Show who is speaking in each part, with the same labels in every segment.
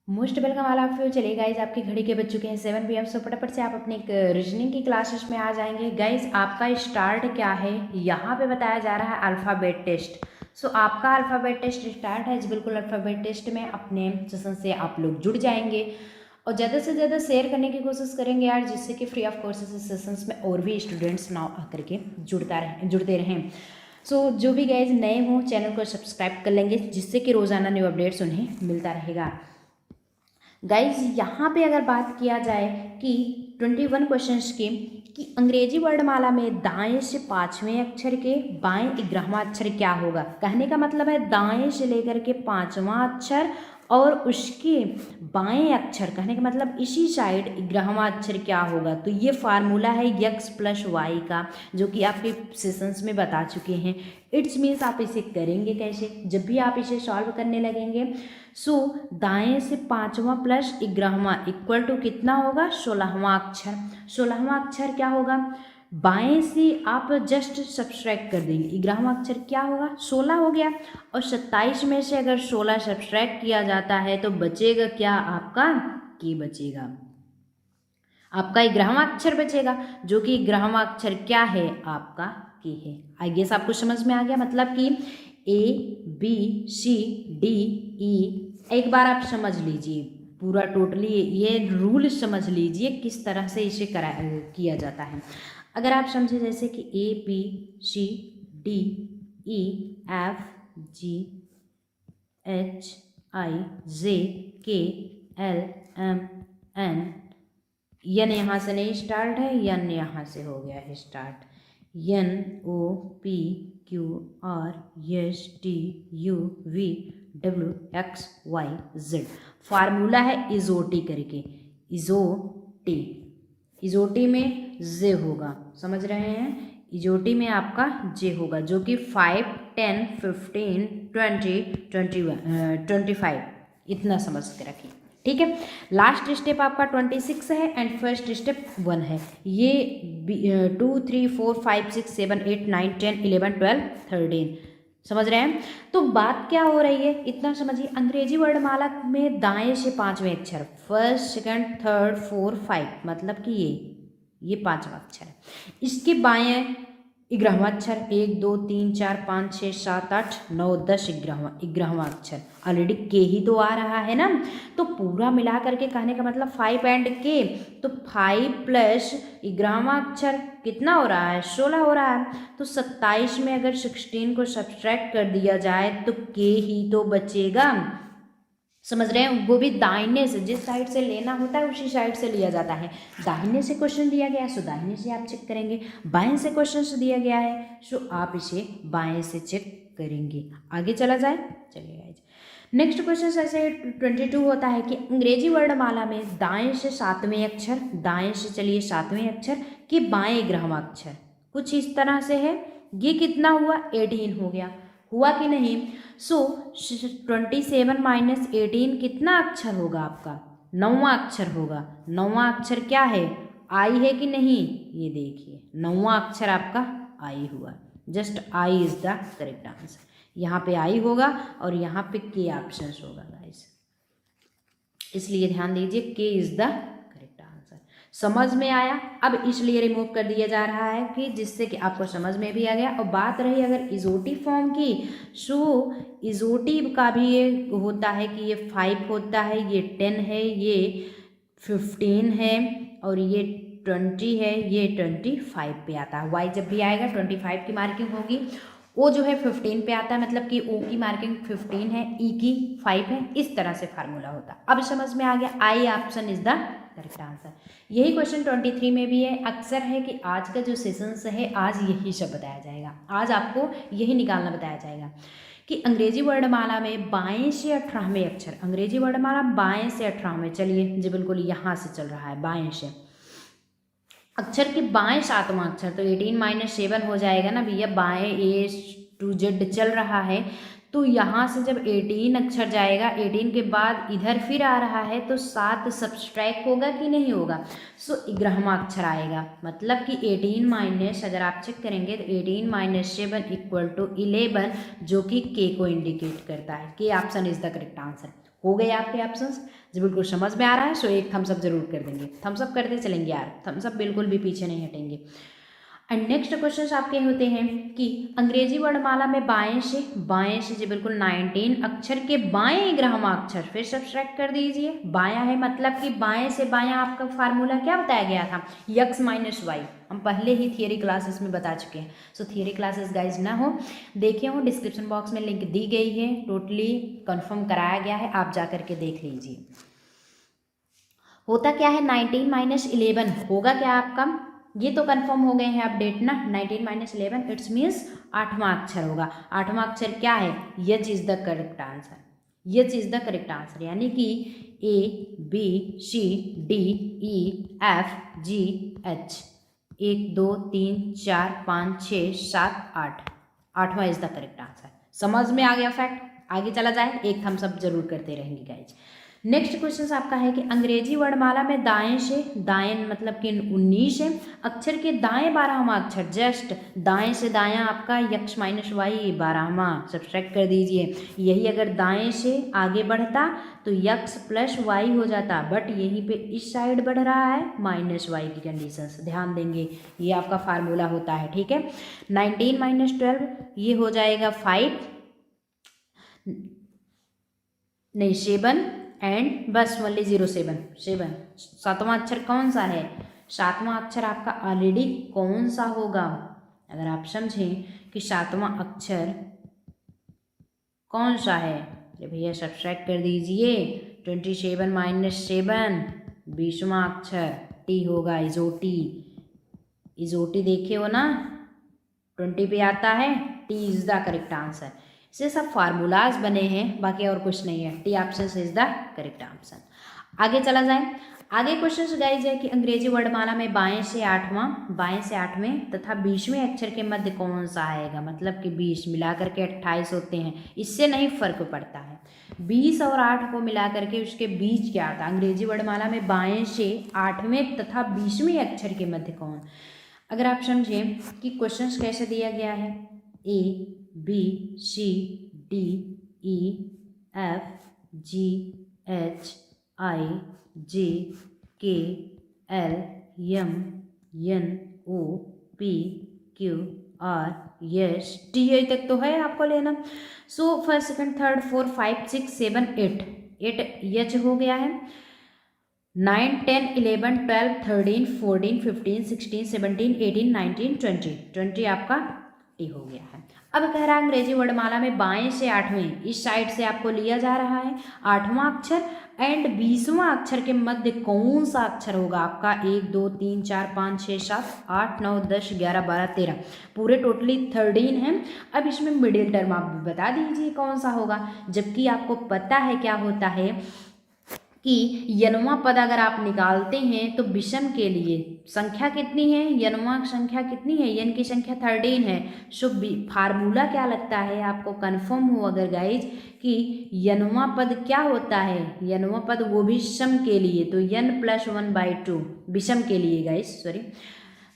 Speaker 1: Most welcome all of you. चलिए guys, आपकी घड़ी के बज चुके हैं 7 PM। सो फटाफट से आप अपने एक रीजनिंग की क्लासेस में आ जाएंगे। गाइज आपका स्टार्ट क्या है, यहाँ पे बताया जा रहा है अल्फ़ाबेट टेस्ट। सो आपका अल्फ़ाबेट टेस्ट स्टार्ट है जी। बिल्कुल अल्फ़ाबेट टेस्ट में अपने सेशन से आप लोग जुड़ जाएंगे और ज़्यादा से ज़्यादा शेयर करने की कोशिश करेंगे यार, जिससे कि फ्री ऑफ कोर्सेज सेशंस में और भी स्टूडेंट्स ना आकर के जुड़ते रहें। सो जो भी गाइज नए हों चैनल को सब्सक्राइब कर लेंगे, जिससे कि रोज़ाना न्यू अपडेट्स उन्हें मिलता रहेगा। गाइज यहाँ पे अगर बात किया जाए कि 21 क्वेश्चंस की, कि अंग्रेजी वर्णमाला में दाएं से 5वें अक्षर के बाएं 11वां अक्षर क्या होगा। कहने का मतलब है दाएं से लेकर के 5वां अक्षर और उसके बाएं अक्षर, कहने का मतलब इसी साइड 11वां अक्षर क्या होगा। तो ये फार्मूला है x + y का, जो कि आपके सेशंस में बता चुके हैं। इट्स मीन्स आप इसे करेंगे कैसे, जब भी आप इसे सॉल्व करने लगेंगे। सो दाएं से 5वां + 11वां इक्वल टू कितना होगा, 16वां अक्षर। 16वां अक्षर क्या होगा, बाएं से आप जस्ट सब्सट्रैक्ट कर देंगे। 11वां अक्षर क्या होगा, 16 हो गया। और 27 में से अगर 16 सब्सट्रैक्ट किया जाता है तो बचेगा क्या आपका, के बचेगा, आपका 11वां अक्षर बचेगा, जो कि 11वां अक्षर क्या है आपका, के है। आई गेस आपको समझ में आ गया। मतलब कि ABCDE एक बार आप समझ लीजिए पूरा टोटली ये रूल समझ लीजिए किस तरह से इसे किया जाता है। अगर आप समझे जैसे कि ABCDEFGHIJKLMN, यन यहाँ से नहीं स्टार्ट है, यन यहाँ से हो गया है स्टार्ट। NOPQRSTUVWXYZ फार्मूला है इजोटी करके, इजोटी में जे होगा, समझ रहे हैं। इजोटी में आपका जे होगा, जो कि 5, 10, 15, 20, 25 इतना समझ के रखिए, ठीक है। लास्ट स्टेप आपका 26 है एंड फर्स्ट स्टेप 1 है। ये 2, 3, 4, 5, 6, 7, 8, 9, 10, 11, 12, 13 समझ रहे हैं। तो बात क्या हो रही है इतना समझिए। अंग्रेजी वर्णमाला में दाएं से 5वें अक्षर, फर्स्ट, सेकंड, थर्ड, 4, 5, मतलब कि ये 5वां अक्षर है। इसके बाएं 11वां अक्षर, 1, 2, 3, 4, 5, 6, 7, 8, 9, 10, 11वां अक्षर। ऑलरेडी के ही तो आ रहा है ना, तो पूरा मिला करके कहने का मतलब 5 एंड के, तो 5 + 11वां अक्षर कितना हो रहा है, 16 हो रहा है। तो 27 में अगर 16 को सब्सट्रैक्ट कर दिया जाए तो के ही तो बचेगा, समझ रहे हैं। वो भी दाहिने से, जिस साइड से लेना होता है उसी साइड से लिया जाता है। दाहिने से क्वेश्चन दिया गया है सो दाहिने से आप चेक करेंगे, बाएं से क्वेश्चन दिया गया है सो आप इसे बाएं से चेक करेंगे। आगे चला जाए, चलिए गाइस। नेक्स्ट क्वेश्चन ऐसे 22 होता है कि अंग्रेजी वर्णमाला में दाएं से 7वें अक्षर, दाएं से चलिए 7वें अक्षर के बाएं 11वां अक्षर कुछ इस तरह से है। ये कितना हुआ, 18 हो गया, हुआ कि नहीं। सो 27 - 18 कितना अक्षर होगा आपका, 9वां अक्षर होगा। 9वां अक्षर क्या है, आई है कि नहीं, ये देखिए 9वां अक्षर आपका आई हुआ। Just I is the correct answer. यहाँ पे आई होगा और यहाँ पे के ऑप्शन होगा गाइस, इसलिए ध्यान दीजिए के इज द करेक्ट आंसर। समझ में आया। अब इसलिए रिमूव कर दिया जा रहा है कि जिससे कि आपको समझ में भी आ गया। और बात रही अगर इजोटी फॉर्म की, सो इजोटी का भी ये होता है कि ये 5 होता है, ये 10 है, ये 15 है और ये 20 है, ये 25 पे आता है। वाई जब भी आएगा 25 की मार्किंग होगी, ओ जो है 15 पे आता है, मतलब कि ओ की मार्किंग 15 है, ई की 5 है। इस तरह से फार्मूला होता है। अब समझ में आ गया, आई option is the correct answer. यही क्वेश्चन 23 में भी है। अक्सर है कि आज का जो सेशंस है आज यही सब बताया जाएगा, आज आपको यही निकालना बताया जाएगा कि अंग्रेजी वर्णमाला में बाएं से 18वें अक्षर, अंग्रेजी वर्णमाला बाएं से 18वें, चलिए जी बिल्कुल यहाँ से चल रहा है बाएं से अक्षर के बाएं 7वां अक्षर, तो 18 - 7 हो जाएगा ना भैया, बाएं A to Z चल रहा है। तो यहाँ से जब 18 अक्षर जाएगा, 18 के बाद इधर फिर आ रहा है तो 7 सब्सट्रैक्ट होगा कि नहीं होगा, सो 11वां अक्षर आएगा। मतलब कि 18 अगर आप चेक करेंगे तो 18 - 7 = 11, जो कि के को इंडिकेट करता है। के option is the correct answer. हो गए आपके ऑप्शंस? जो बिल्कुल समझ में आ रहा है सो एक थम्स अप जरूर कर देंगे, थम्स अप करते चलेंगे यार, थम्स अप बिल्कुल भी पीछे नहीं हटेंगे। एंड नेक्स्ट क्वेश्चन आपके होते हैं कि अंग्रेजी वर्णमाला में बाएं से जो बिल्कुल 19 अक्षर के बाएं ग्रामाक्षर फिर सब्ट्रैक्ट कर दीजिए। बायां है मतलब कि बाएं से बायां आपका फार्मूला क्या बताया गया था, यक्स माइनस वाई। हम पहले ही थियरी क्लासेस में बता चुके हैं। सो थियरी क्लासेस गाइज ना हो देखे हो, डिस्क्रिप्शन बॉक्स में लिंक दी गई है, टोटली कंफर्म कराया गया है, आप जा करके देख लीजिए। होता क्या है 19 माइनस 11 होगा क्या आपका, ये तो कंफर्म हो गए हैं अपडेट ना। 19 माइनस 11 इट्स मीन्स 8वां अक्षर होगा। 8वां अक्षर क्या है, यच is the correct answer, H is the correct answer, यानी कि A B C D E F G H 1 2 3 4 5 6 7 8, 8वां is the correct answer. समझ में आ गया फैक्ट, आगे चला जाए, एक थम्स अप जरूर करते रहेंगे गाइज। नेक्स्ट क्वेश्चन आपका है कि अंग्रेजी वर्णमाला में दाएं से दाएं मतलब कि 19 है, अक्षर के दाएं 12वां अक्षर जस्ट दाएं से दायां आपका यक्स माइनस वाई 12वां सब्ट्रैक्ट कर दीजिए। यही अगर दाएं से आगे बढ़ता तो यक्स प्लस वाई हो जाता, बट यहीं पे इस साइड बढ़ रहा है माइनस वाई की कंडीशन से, ध्यान देंगे ये आपका फार्मूला होता है, ठीक है। 19 माइनस 12 ये हो जाएगा 5 नहीं 7 एंड बस ओनली 07 7। 7वां अक्षर कौन सा है, 7वां अक्षर आपका ऑलरेडी कौन सा होगा, अगर आप समझें कि 7वां अक्षर कौन सा है, अरे भैया सब्ट्रैक्ट कर दीजिए। 27 माइनस 7 20वां अक्षर टी होगा, इजोटी, इजोटी देखे हो ना 20 पे आता है, T is the correct answer. से सब फार्मूलाज बने हैं, बाकी और कुछ नहीं है, T option is the correct answer. आगे चला जाए, आगे क्वेश्चन गाइज है कि अंग्रेजी वर्णमाला में बाएं से 8वें तथा 20वें अक्षर के मध्य कौन सा आएगा, मतलब कि 20 मिला करके 28 होते हैं, इससे नहीं फर्क पड़ता है। 20 और 8 को मिला करके उसके बीच क्या आता है, अंग्रेजी वर्णमाला में बाएं से 8वें तथा 20वें अक्षर के मध्य कौन। अगर आप समझें कि क्वेश्चन कैसे दिया गया है, A B C D E F G H I J K L M N O P Q R S T आई तक तो है आपको लेना। So first second third 4 5 6 7 8 H हो गया है। 9 10 11 12 13 14 15 16 17 18 19 20 20 आपका टी हो गया है। अब कह रहा है अंग्रेजी वर्णमाला में बाएं से 8वें इस साइड से आपको लिया जा रहा है 8वां अक्षर एंड 20वां अक्षर के मध्य कौन सा अक्षर होगा आपका, 1 2 3 4 5 6 7 8 9 10 11 12 13 पूरे टोटली 13 है। अब इसमें मिडिल टर्म आप भी बता दीजिए कौन सा होगा, जबकि आपको पता है क्या होता है कि यनवा पद अगर आप निकालते हैं तो विषम के लिए संख्या कितनी है, यनवा संख्या कितनी है, यन की संख्या 13 है। सो फार्मूला क्या लगता है आपको कंफर्म हो अगर गाइज कि यनवा पद क्या होता है, यनवा पद वो भी सम के लिए, तो n + 1/2 विषम के लिए गाइज सॉरी,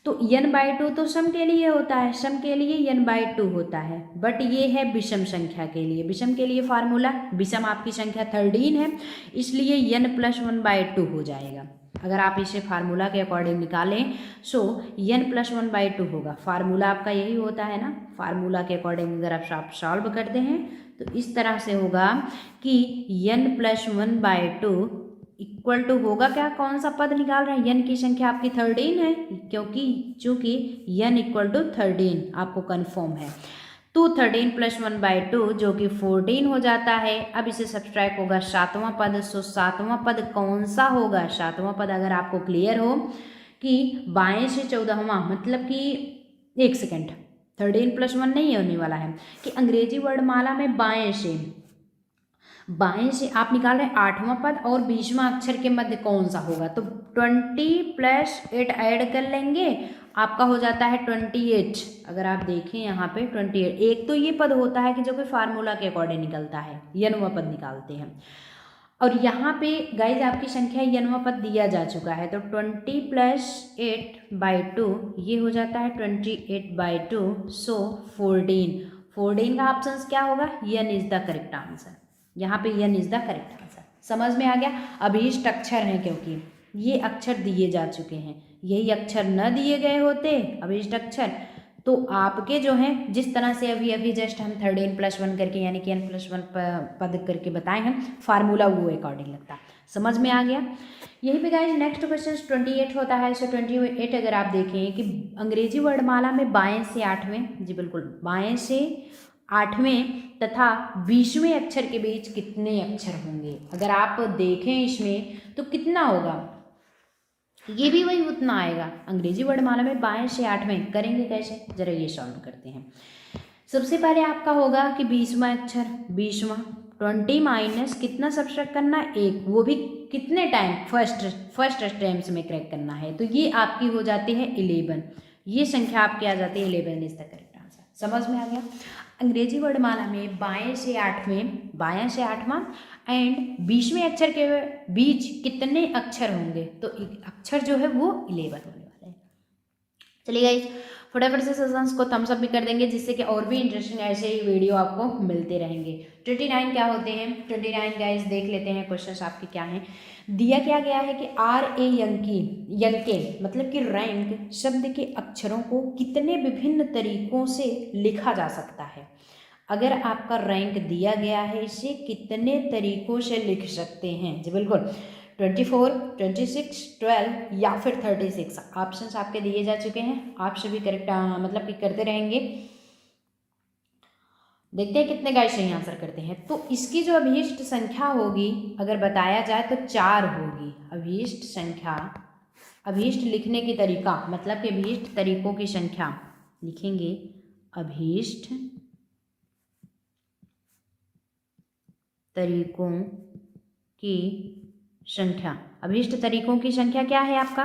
Speaker 1: तो n/2 तो सम के लिए होता है, सम के लिए n/2 होता है, बट ये है विषम संख्या के लिए। विषम के लिए फार्मूला, विषम आपकी संख्या 13 है इसलिए n + 1/2 हो जाएगा। अगर आप इसे फार्मूला के अकॉर्डिंग निकालें सो n + 1/2 होगा, फार्मूला आपका यही होता है ना। फार्मूला के अकॉर्डिंग अगर आप सॉल्व करते हैं तो इस तरह से होगा कि n + 1/2 इक्वल टू होगा क्या, कौन सा पद निकाल रहे हैं, यन की संख्या आपकी 13 है, क्योंकि चूंकि यन इक्वल टू 13 आपको कंफर्म है, तो 13 + 1/2 जो कि 14 हो जाता है। अब इसे सब्ट्रैक्ट होगा 7वां पद, सो 7वां पद कौन सा होगा, 7वां पद अगर आपको क्लियर हो कि बाएं से 14वां मतलब कि 1 सेकेंड 13 + 1 नहीं होने वाला है कि अंग्रेजी वर्णमाला में बाएं से आप निकाल रहे हैं 8वां पद और 20वां अक्षर के मध्य कौन सा होगा, तो 20 + 8 ऐड कर लेंगे आपका हो जाता है 28। अगर आप देखें यहाँ पे 28, एक तो ये पद होता है कि जो कि फार्मूला के अकॉर्डिंग निकलता है, यनवा पद निकालते हैं, और यहाँ पे गाइज आपकी संख्या यनवा पद दिया जा चुका है, तो 20 + 8/2 ये हो जाता है 28/2, सो 14 का ऑप्शन क्या होगा, यन इज द करेक्ट आंसर, यहाँ पे यन इज द करेक्ट आंसर। समझ में आ गया। अभीष्ट अक्षर हैं क्योंकि ये अक्षर दिए जा चुके हैं, यही अक्षर न दिए गए होते अभीष्ट अक्षर तो आपके जो हैं जिस तरह से अभी अभी जस्ट हम 3n+1 करके यानी कि n+1 पद करके बताए हैं फार्मूला वो अकॉर्डिंग लगता। समझ में आ गया। यही पे गाइस नेक्स्ट क्वेश्चन 28 होता है। सो 28 अगर आप देखें कि अंग्रेजी वर्णमाला में बाएं से 8वें, जी बिल्कुल बाएं से 8वें तथा 20वें अक्षर के बीच कितने अक्षर होंगे। अगर आप देखें इसमें तो कितना होगा, ये भी वही उतना आएगा। अंग्रेजी वर्णमाला में बाएं से 8वें करेंगे कैसे, जरा ये सॉल्व करते हैं। सबसे पहले आपका होगा कि 20वां अक्षर, 20वां 20 माइनस कितना सब्ट्रैक्ट करना, 1, वो भी कितने टाइम, फर्स्ट टाइम्स में क्रैक करना है, तो ये आपकी हो जाती है 11। ये संख्या आपकी आ जाती है 11 इज द करेक्ट आंसर। समझ में आ गया। अंग्रेजी वर्णमाला में बाएं से 8वें, बायां से 8वां एंड 20वें अक्षर के बीच कितने अक्षर होंगे, तो अक्षर जो है वो 11 होने वाले हैं। चलिए गाइस फटाफट से सेशंस को थम्स अप भी कर देंगे जिससे कि और भी इंटरेस्टिंग ऐसे ही वीडियो आपको मिलते रहेंगे। 29 क्या होते हैं, 29 गाइस देख लेते हैं क्वेश्चन आपके क्या हैं। दिया क्या गया है कि यंके मतलब कि रैंक शब्द के अक्षरों को कितने विभिन्न तरीकों से लिखा जा सकता है। अगर आपका रैंक दिया गया है इसे कितने तरीकों से लिख सकते हैं, जी बिल्कुल 24, 26, 12 या फिर 36 ऑप्शंस आपके दिए जा चुके हैं। आप सभी करेक्ट मतलब कि करते रहेंगे। देखते हैं कितने गाइस सही आंसर करते हैं। तो इसकी जो अभीष्ट संख्या होगी अगर बताया जाए तो 4 होगी। अभीष्ट संख्या, अभीष्ट लिखने की तरीका मतलब कि अभीष्ट तरीकों की संख्या लिखेंगे। अभीष्ट तरीकों की संख्या, अभीष्ट तरीकों की संख्या क्या है आपका,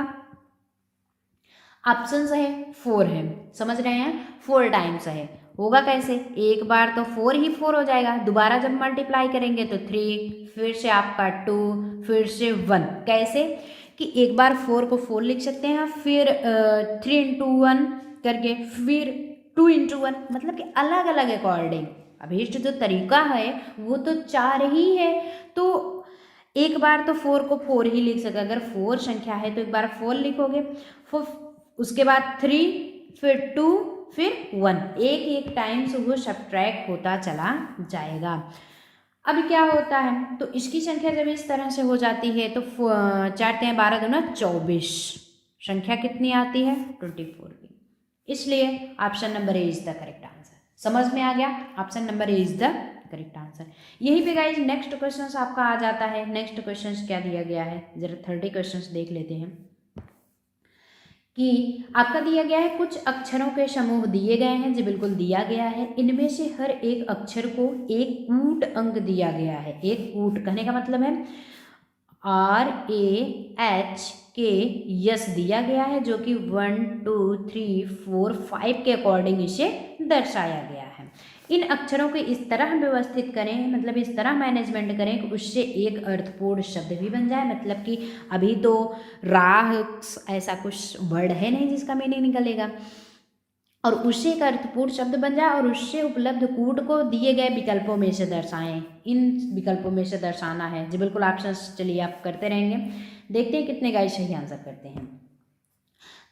Speaker 1: ऑप्शन है 4 है। समझ रहे हैं, 4 टाइम्स है। होगा कैसे, एक बार तो 4 ही 4 हो जाएगा, दोबारा जब मल्टीप्लाई करेंगे तो 3, फिर से आपका 2, फिर से 1। कैसे कि एक बार 4 को 4 लिख सकते हैं, फिर 3 × 1 करके, फिर 2 × 1, मतलब कि अलग अलग अकॉर्डिंग। अभीष्ट जो तरीका है वो तो 4 ही है, तो एक बार तो 4 को 4 ही लिख सकते। अगर 4 संख्या है तो एक बार 4 लिखोगे, उसके बाद 3, फिर 2, फिर 1, एक टाइम से वो सब्ट्रैक्ट होता चला जाएगा। अब क्या होता है, तो इसकी संख्या जब इस तरह से हो जाती है तो 4 × 12 × 24 संख्या कितनी आती है 24 की। इसलिए option number A is the correct answer. समझ में आ गया, option number A is the correct answer. यहीं पे गाइज नेक्स्ट क्वेश्चन आपका आ जाता है। नेक्स्ट क्वेश्चन क्या दिया गया है, जरा 30 क्वेश्चन देख लेते हैं कि आपका दिया गया है कुछ अक्षरों के समूह दिए गए हैं। जी बिल्कुल दिया गया है, इनमें से हर एक अक्षर को एक कूट अंक दिया गया है। एक कूट कहने का मतलब है RAHK यस दिया गया है, जो कि 1 2 3 4 5 के अकॉर्डिंग इसे दर्शाया गया है। इन अक्षरों को इस तरह व्यवस्थित करें, मतलब इस तरह मैनेजमेंट करें कि उससे एक अर्थपूर्ण शब्द भी बन जाए। मतलब कि अभी तो राह ऐसा कुछ वर्ड है नहीं जिसका मीनिंग निकलेगा, और उससे एक अर्थपूर्ण शब्द बन जाए और उससे उपलब्ध कूट को दिए गए विकल्पों में से दर्शाएं। इन विकल्पों में से दर्शाना है। जी बिल्कुल ऑप्शन चलिए आप करते रहेंगे, देखते हैं कितने गाइस सही आंसर करते हैं।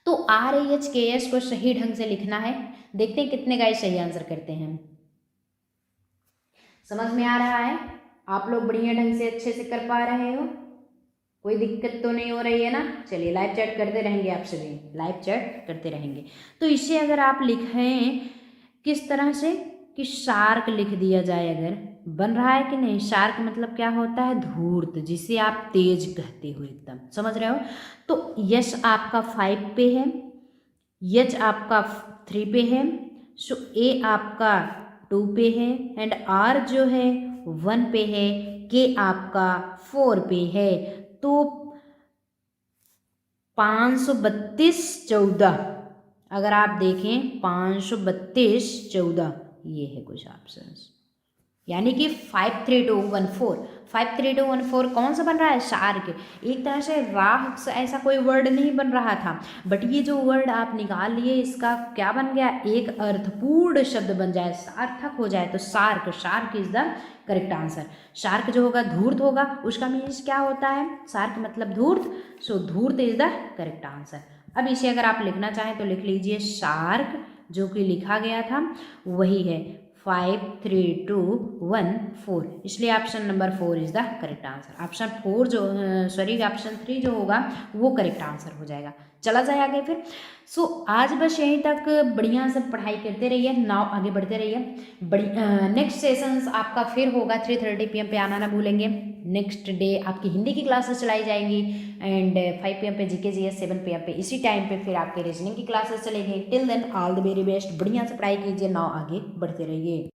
Speaker 1: तो RAHKS को सही ढंग से लिखना है, देखते हैं कितने गाइस सही आंसर करते हैं। समझ में आ रहा है, आप लोग बढ़िया ढंग से अच्छे से कर पा रहे हो, कोई दिक्कत तो नहीं हो रही है ना। चलिए लाइव चैट करते रहेंगे, आप सभी लाइव चैट करते रहेंगे। तो इसे अगर आप लिखें किस तरह से कि शार्क लिख दिया जाए, अगर बन रहा है कि नहीं। शार्क मतलब क्या होता है, धूर्त, जिसे आप तेज कहते हो एकदम, समझ रहे हो। तो यश आपका 5 पे है, यच आपका 3 पे है, सो ए आपका 2 पे है, एंड आर जो है 1 पे है, के आपका 4 पे है। तो 532 14 अगर आप देखें 532 14 ये है कुछ ऑप्शंस। यानी कि 53214, 53214 कौन सा बन रहा है, शार्क। एक तरह से राह ऐसा कोई वर्ड नहीं बन रहा था, बट ये जो वर्ड आप निकाल लिए इसका क्या बन गया, एक अर्थपूर्ण शब्द बन जाए, सार्थक हो जाए, तो shark, shark is the correct answer. Shark जो होगा धूर्त होगा, उसका मीन्स क्या होता है, शार्क मतलब धूर्त, सो धूर्त इज द करेक्ट आंसर। अब इसे अगर आप लिखना चाहें तो लिख लीजिए, शार्क जो कि लिखा गया था वही है 53214, इसलिए option number 4 is the correct answer. Option 4 जो ऑप्शन 3 जो होगा वो करेक्ट आंसर हो जाएगा। चला जाए आगे फिर। सो आज बस यहीं तक, बढ़िया से पढ़ाई करते रहिए, नाव आगे बढ़ते रहिए। नेक्स्ट सेशंस आपका फिर होगा 3:30 PM पे, आना ना भूलेंगे। नेक्स्ट डे आपकी हिंदी की क्लासेस चलाई जाएंगी एंड 5 PM पे GK GS, 7 PM पे इसी टाइम पे फिर आपके रीजनिंग की क्लासेस चलेंगी। Till then all the very best, बढ़िया से पढ़ाई कीजिए, नाव आगे बढ़ते रहिए।